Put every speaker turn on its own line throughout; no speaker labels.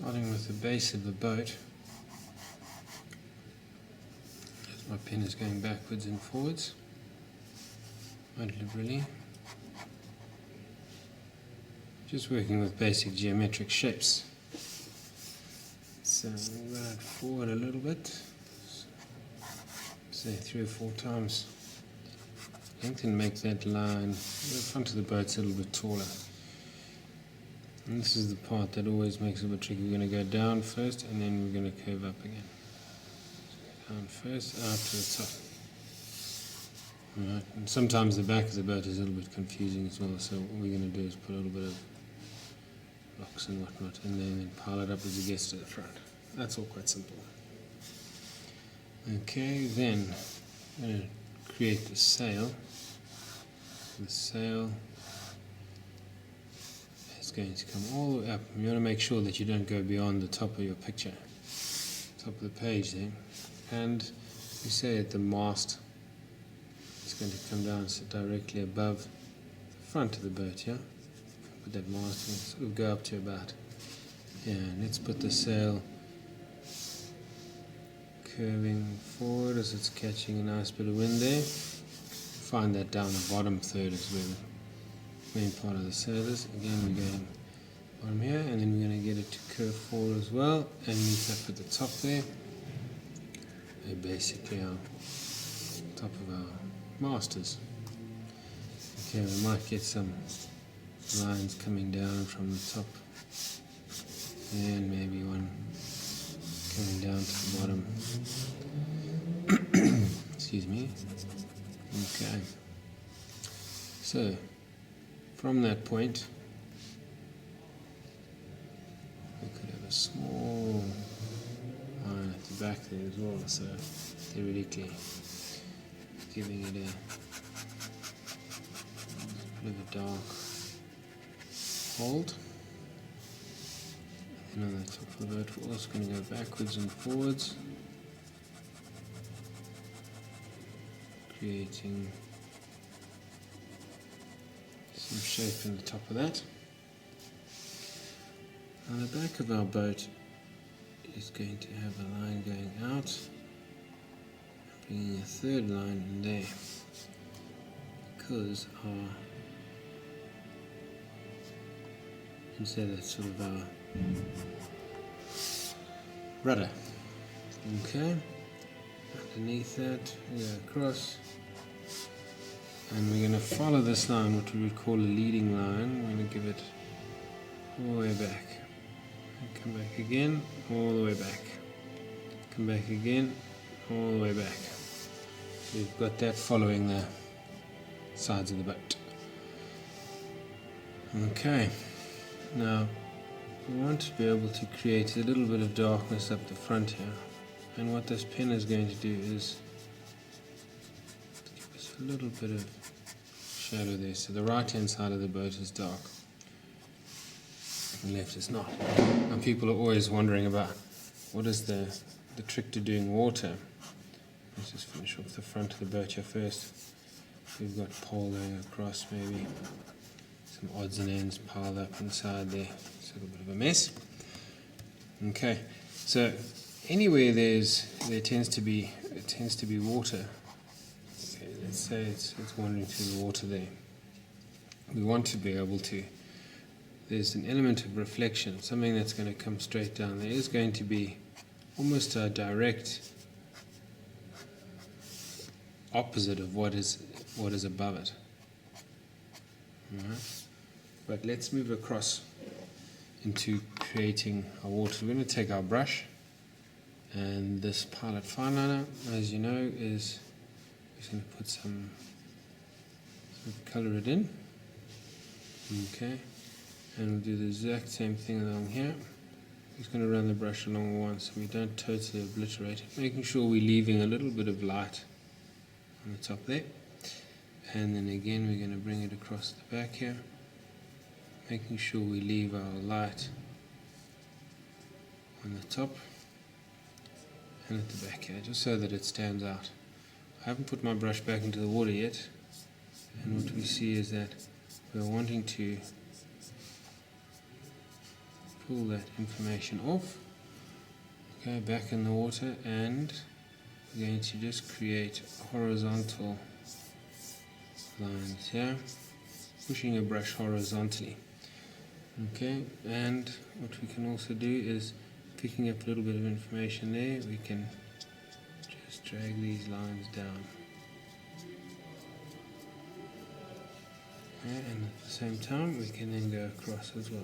Starting with the base of the boat, as my pen is going backwards and forwards, quite liberally. Just working with basic geometric shapes. So we'll run it forward a little bit, say 3 or 4 times. Lengthen, make that line, the front of the boat's a little bit taller. And this is the part that always makes it a bit tricky. We're going to go down first and then we're going to curve up again. Down first, out to the top. Alright, and sometimes the back of the boat is a little bit confusing as well, so what we're going to do is put a little bit of blocks and whatnot and then pile it up as it gets to the front. That's all quite simple. Okay, then I'm going to create the sail. The sail is going to come all the way up. You want to make sure that you don't go beyond the top of your picture, top of the page there. And you say at the mast, it's going to come down directly above the front of the boat, yeah? Put that mast in, sort of go up to about, yeah, and let's put the sail curving forward as it's catching a nice bit of wind there. Find that down the bottom third is where the main part of the sail is. Again, we're going bottom here, and then we're going to get it to curve forward as well and meet up at the top there. They're basically our top of our masters. Okay, we might get some lines coming down from the top and maybe one coming down to the bottom. Excuse me. Okay, so from that point we could have a small line at the back there as well, so theoretically giving it a bit of a dark hold. And on the top of the boat we're also going to go backwards and forwards, creating some shape in the top of that. On the back of our boat is going to have a line going out, bringing a third line in there, because our, you can say that's sort of our rudder. Okay, underneath that we go across, and we're going to follow this line, what we would call a leading line. We're going to give it all the way back, and come back again, all the way back, come back again, all the way back. We've got that following the sides of the boat. Okay, now we want to be able to create a little bit of darkness up the front here, and what this pen is going to do is give us a little bit of shadow there. So the right hand side of the boat is dark, the left is not. And people are always wondering about what is the trick to doing water. Let's just finish off the front of the boat here first. We've got pole going across, maybe some odds and ends piled up inside there. It's a little bit of a mess. Okay, so anywhere there tends to be water. Okay, let's say it's wandering through the water there. We want to be able to. There's an element of reflection, something that's going to come straight down. There is going to be almost a direct opposite of what is above it. Alright. But let's move across into creating our water. We're going to take our brush, and this pilot fineliner, as you know, is just going to put some colour it in. Okay, and we'll do the exact same thing along here. Just going to run the brush along once so we don't totally obliterate it, making sure we're leaving a little bit of light on the top there. And then again we're going to bring it across the back here, making sure we leave our light on the top and at the back here, just so that it stands out. I haven't put my brush back into the water yet, and what we see is that we're wanting to pull that information off. Okay, back in the water, and we're going to just create horizontal lines here, pushing a brush horizontally. Okay, and what we can also do is, picking up a little bit of information there, we can just drag these lines down. Okay, and at the same time we can then go across as well.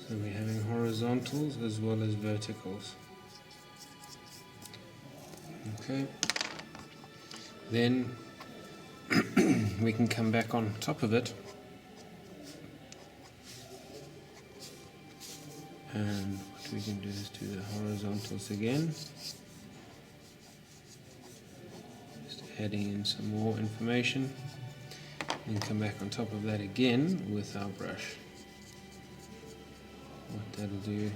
So we're having horizontals as well as verticals. Okay, then we can come back on top of it, and what we can do is do the horizontals again, just adding in some more information, and come back on top of that again with our brush. What that'll do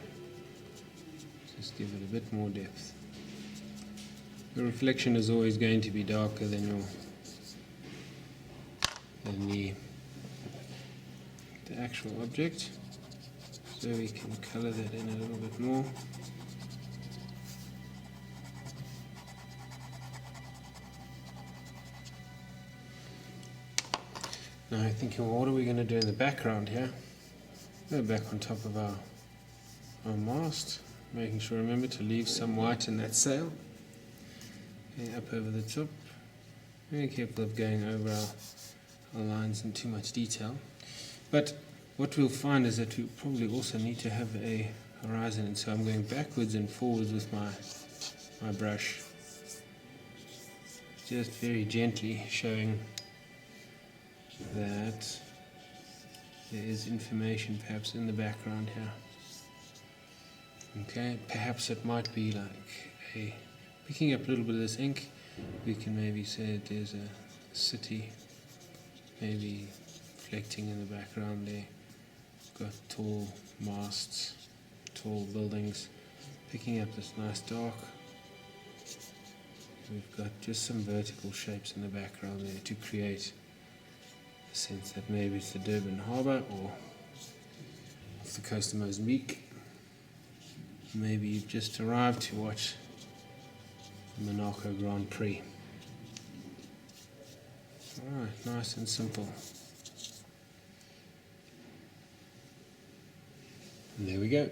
is just give it a bit more depth. The reflection is always going to be darker than the actual object, so we can color that in a little bit more. Now I think, what are we going to do in the background here? Go back on top of our mast, making sure, remember to leave some white in that sail. Okay, up over the top. Very careful of going over our lines in too much detail. But what we'll find is that we probably also need to have a horizon, and so I'm going backwards and forwards with my brush, just very gently showing that there is information perhaps in the background here. Okay, perhaps it might be like picking up a little bit of this ink. We can maybe say that there's a city maybe reflecting in the background there. Got tall masts, tall buildings, picking up this nice dark. We've got just some vertical shapes in the background there to create a sense that maybe it's the Durban harbour, or off the coast of Mozambique. Maybe you've just arrived to watch the Monaco Grand Prix. Alright, nice and simple. And there we go.